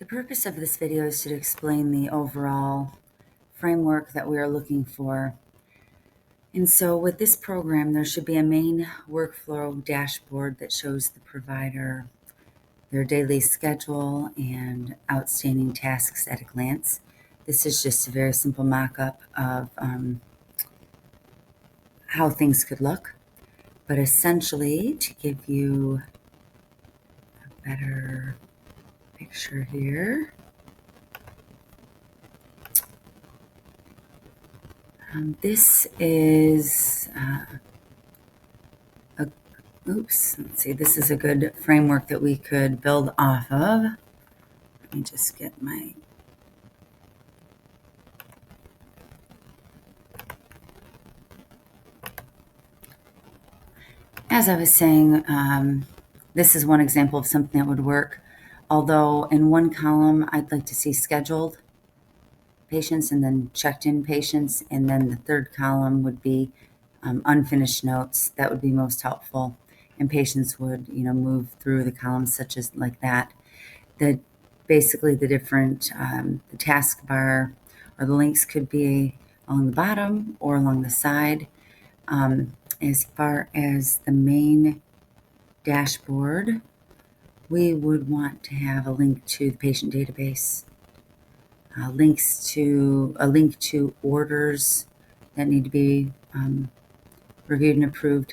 The purpose of this video is to explain the overall framework that we are looking for. And so with this program, there should be a main workflow dashboard that shows the provider their daily schedule and outstanding tasks at a glance. This is just a very simple mock-up of how things could look. But essentially, to give you a better picture here, this is let's see, this is a good framework that we could build off of. Let me just get my as I was saying, this is one example of something that would work. Although in one column, I'd like to see scheduled patients and then checked-in patients, and then the third column would be unfinished notes. That would be most helpful, and patients would, move through the columns such as like that. Basically the different the taskbar or the links could be along the bottom or along the side. As far as the main dashboard, we would want to have a link to the patient database, a link to orders that need to be reviewed and approved,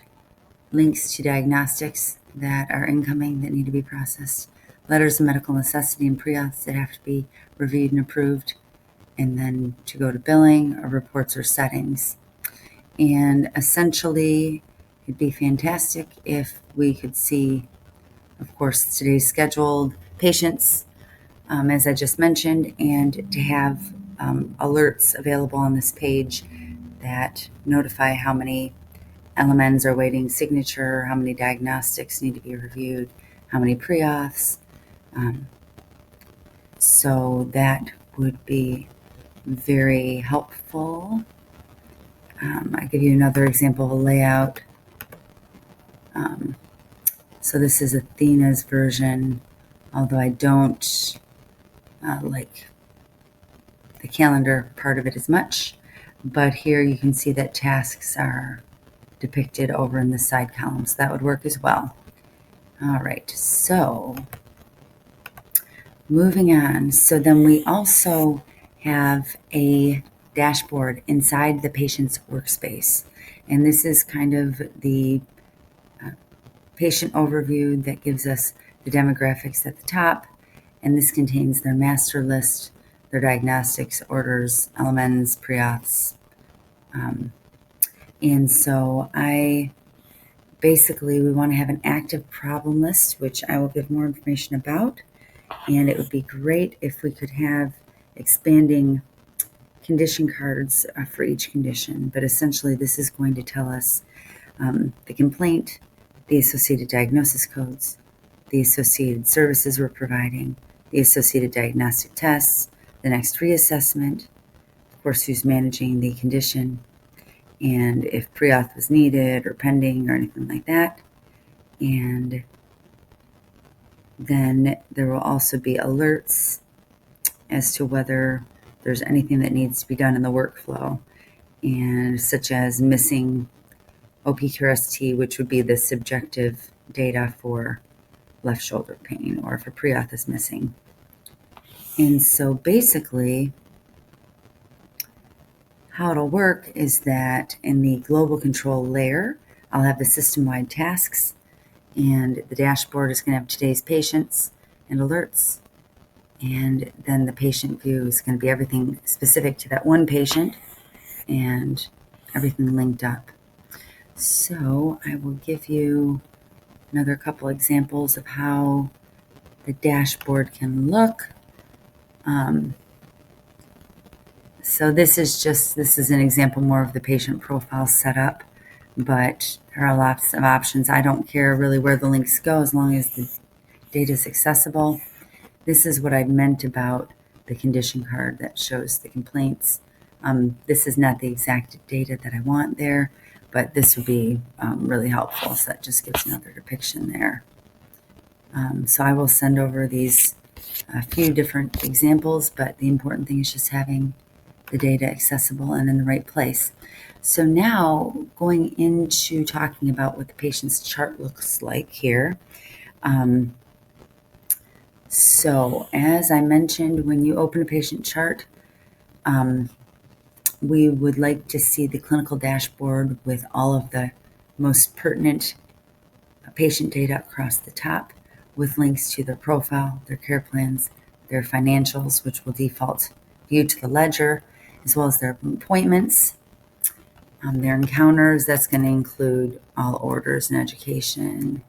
links to diagnostics that are incoming that need to be processed, letters of medical necessity and pre-auths that have to be reviewed and approved, and then to go to billing or reports or settings. And essentially, it'd be fantastic if we could see, of course, today's scheduled patients, as I just mentioned, and to have alerts available on this page that notify how many LMNs are waiting signature, how many diagnostics need to be reviewed, how many pre-auths. So that would be very helpful. I'll give you another example of a layout. So this is Athena's version, although I don't like the calendar part of it as much. But here you can see that tasks are depicted over in the side columns. That would work as well. All right, so moving on. So then we also have a dashboard inside the patient's workspace. And this is kind of the patient overview that gives us the demographics at the top. And this contains their master list, their diagnostics, orders, LMNs, pre-auths. And so we want to have an active problem list, which I will give more information about. And it would be great if we could have expanding condition cards for each condition. But essentially, this is going to tell us the complaint, the associated diagnosis codes, the associated services we're providing, the associated diagnostic tests, the next reassessment, of course, who's managing the condition, and if pre-auth was needed or pending or anything like that. And then there will also be alerts as to whether there's anything that needs to be done in the workflow, and such as missing OPQRST, which would be the subjective data for left shoulder pain, or if a pre-auth is missing. And so basically, how it'll work is that in the global control layer, I'll have the system-wide tasks, and the dashboard is going to have today's patients and alerts. And then the patient view is going to be everything specific to that one patient and everything linked up. So I will give you another couple examples of how the dashboard can look. So this is an example more of the patient profile setup, but there are lots of options. I don't care really where the links go as long as the data is accessible. This is what I meant about the condition card that shows the complaints. This is not the exact data that I want there, but this would be really helpful. So that just gives another depiction there. So I will send over these a few different examples, but the important thing is just having the data accessible and in the right place. So now going into talking about what the patient's chart looks like here. So as I mentioned, when you open a patient chart, we would like to see the clinical dashboard with all of the most pertinent patient data across the top, with links to their profile, their care plans, their financials, which will default view to the ledger, as well as their appointments, their encounters. That's going to include all orders and education,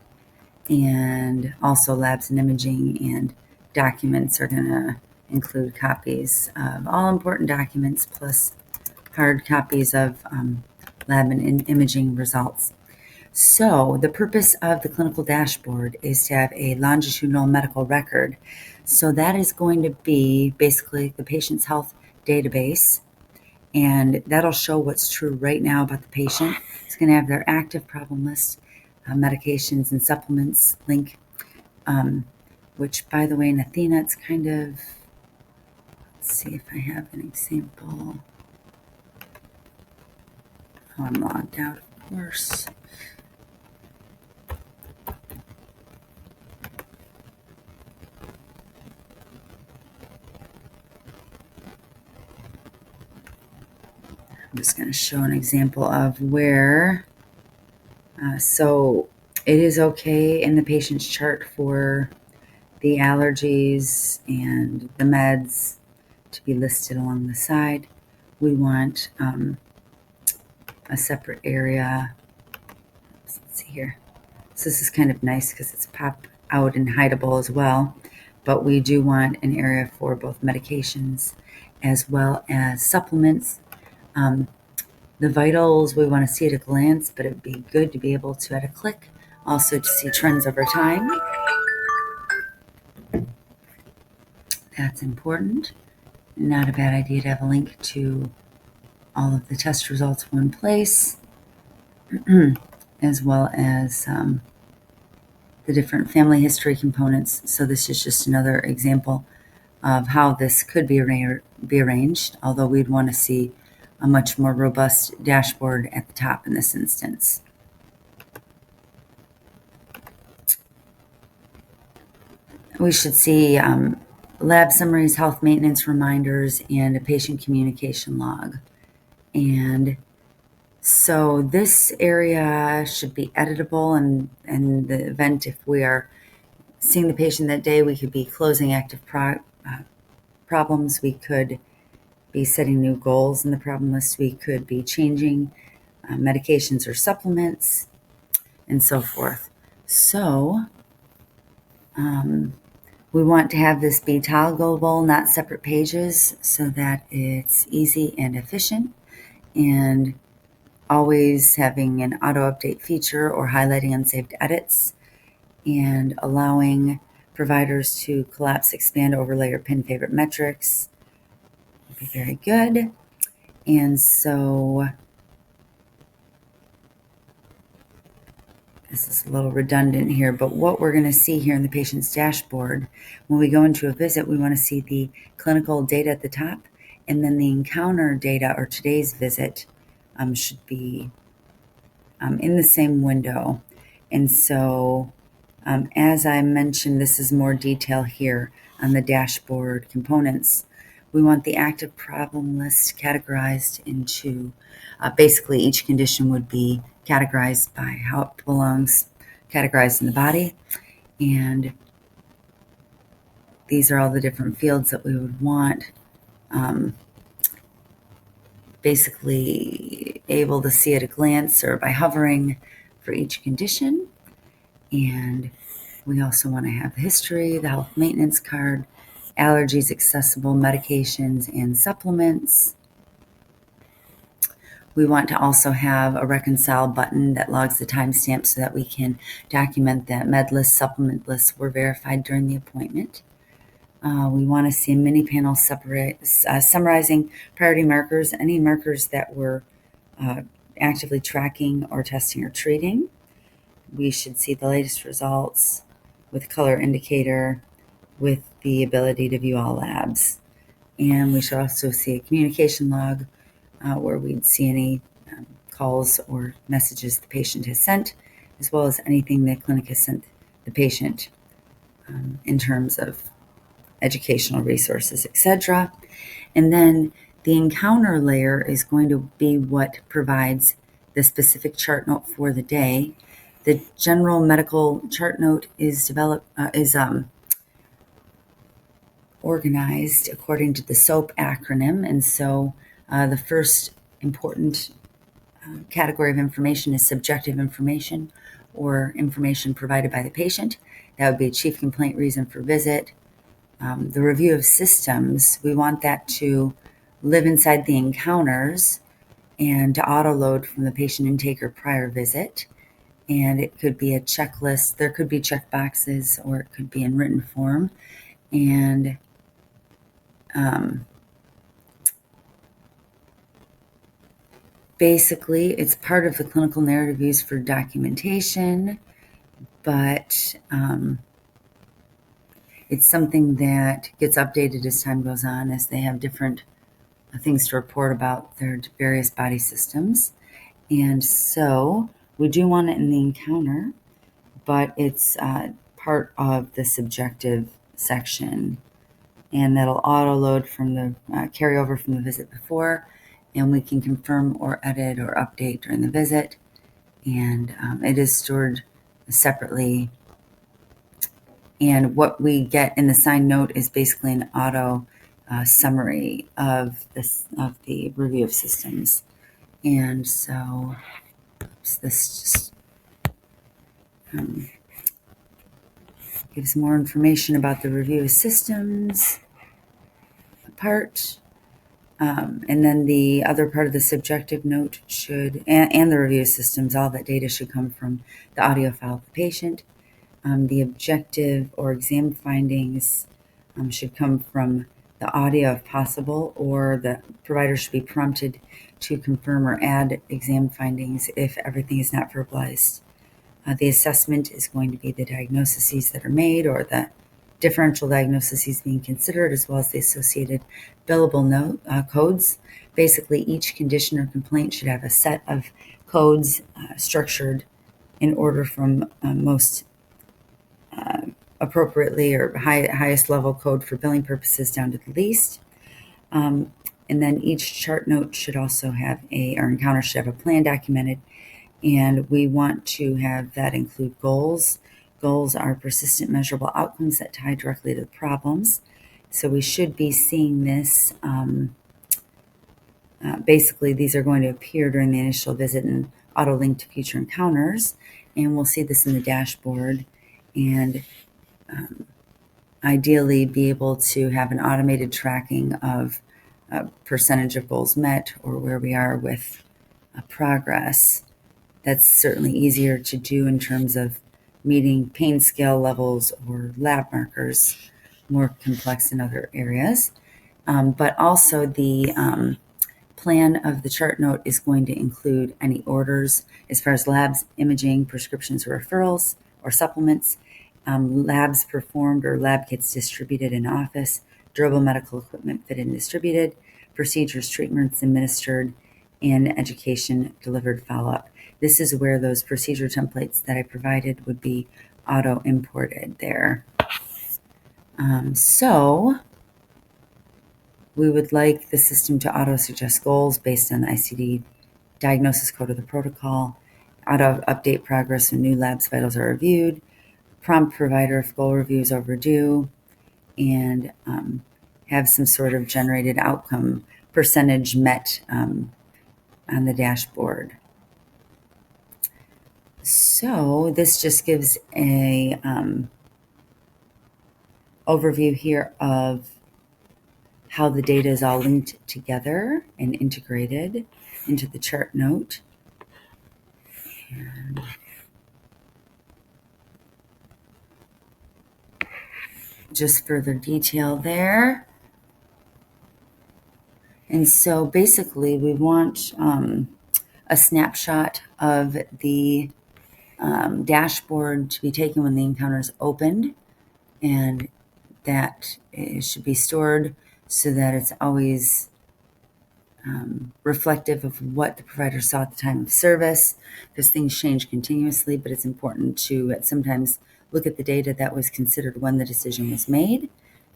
and also labs and imaging, and documents are going to include copies of all important documents plus hard copies of lab and imaging results. So the purpose of the clinical dashboard is to have a longitudinal medical record. So that is going to be basically the patient's health database, and that'll show what's true right now about the patient. It's going to have their active problem list, medications and supplements link, which, by the way, in Athena, it's kind of, let's see if I have an example. Oh, I'm logged out, of course. I'm just going to show an example of where, so it is okay in the patient's chart for the allergies and the meds to be listed along the side. We want a separate area. Let's see here. So this is kind of nice because it's pop out and hideable as well, but we do want an area for both medications as well as supplements. The vitals we want to see at a glance, but it would be good to be able to, at a click, also to see trends over time. That's important. Not a bad idea to have a link to all of the test results in one place, as well as the different family history components. So this is just another example of how this could be arranged, although we'd want to see a much more robust dashboard at the top in this instance. We should see lab summaries, health maintenance reminders, and a patient communication log. And so this area should be editable, and in the event if we are seeing the patient that day, we could be closing active problems. We could be setting new goals in the problem list. We could be changing medications or supplements, and so forth. So we want to have this be toggleable, not separate pages, so that it's easy and efficient, and always having an auto update feature or highlighting unsaved edits, and allowing providers to collapse, expand, overlay, or pin favorite metrics would be very good. And so this is a little redundant here, but what we're going to see here in the patient's dashboard, when we go into a visit, we want to see the clinical data at the top, and then the encounter data or today's visit should be in the same window. And so as I mentioned, this is more detail here on the dashboard components. We want the active problem list categorized into, basically each condition would be categorized by how it belongs, categorized in the body. And these are all the different fields that we would want, basically able to see at a glance or by hovering for each condition. And we also want to have history, the health maintenance card, allergies, accessible medications, and supplements. We want to also have a reconcile button that logs the timestamp so that we can document that med list, supplement lists were verified during the appointment. We want to see a mini panel summarizing priority markers, any markers that we're actively tracking or testing or treating. We should see the latest results with color indicator, with the ability to view all labs. And we should also see a communication log where we'd see any calls or messages the patient has sent, as well as anything the clinic has sent the patient in terms of educational resources, etc. And then the encounter layer is going to be what provides the specific chart note for the day. The general medical chart note is organized according to the SOAP acronym, and so the first important category of information is subjective information or information provided by the patient. That would be a chief complaint, reason for visit. The review of systems, we want that to live inside the encounters and to auto-load from the patient intake or prior visit. And it could be a checklist. There could be check boxes, or it could be in written form. And basically, it's part of the clinical narrative used for documentation, but it's something that gets updated as time goes on, as they have different things to report about their various body systems. And so we do want it in the encounter, but it's part of the subjective section, and that'll auto load from the carryover from the visit before, and we can confirm or edit or update during the visit. And it is stored separately. And what we get in the signed note is basically an auto summary of the review of systems. And so this just gives more information about the review of systems part. And then the other part of the subjective note should, and the review of systems, all that data should come from the audio file of the patient. The objective or exam findings should come from the audio if possible, or the provider should be prompted to confirm or add exam findings if everything is not verbalized. The assessment is going to be the diagnoses that are made, or the differential diagnoses being considered, as well as the associated billable codes. Basically, each condition or complaint should have a set of codes structured in order from most appropriately or highest level code for billing purposes down to the least. And then each chart note should also have or encounter should have a plan documented. And we want to have that include goals. Goals are persistent measurable outcomes that tie directly to the problems. So we should be seeing this. Basically, these are going to appear during the initial visit and auto-link to future encounters. And we'll see this in the dashboard. And ideally be able to have an automated tracking of percentage of goals met, or where we are with progress. That's certainly easier to do in terms of meeting pain scale levels or lab markers, more complex in other areas. But also the plan of the chart note is going to include any orders as far as labs, imaging, prescriptions, or referrals, or supplements, labs performed or lab kits distributed in office, durable medical equipment fitted and distributed, procedures, treatments administered, and education delivered follow-up. This is where those procedure templates that I provided would be auto-imported there. So we would like the system to auto-suggest goals based on the ICD diagnosis code of the protocol, auto-update progress when new labs vitals are reviewed, prompt provider if goal review is overdue, and have some sort of generated outcome percentage met on the dashboard. So this just gives a overview here of how the data is all linked together and integrated into the chart note. And just further detail there. And so basically we want a snapshot of the dashboard to be taken when the encounter is opened, and that it should be stored so that it's always reflective of what the provider saw at the time of service, because things change continuously, but it's important to sometimes look at the data that was considered when the decision was made.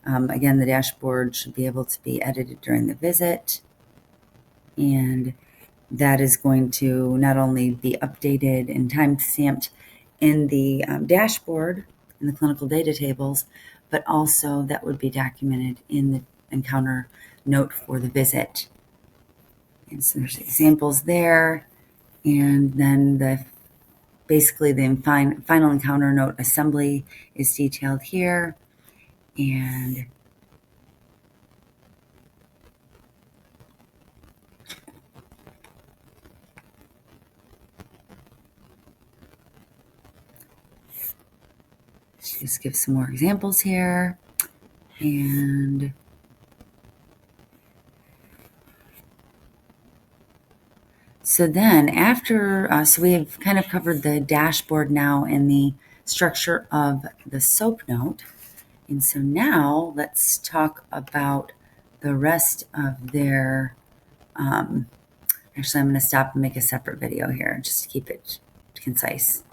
Again, the dashboard should be able to be edited during the visit, and that is going to not only be updated and time stamped in the dashboard, in the clinical data tables, but also that would be documented in the encounter note for the visit. And so there's examples there, and then basically the final encounter note assembly is detailed here, and just give some more examples here. And so then after, so we've kind of covered the dashboard now and the structure of the SOAP note. And so now let's talk about the rest of their, actually I'm going to stop and make a separate video here just to keep it concise.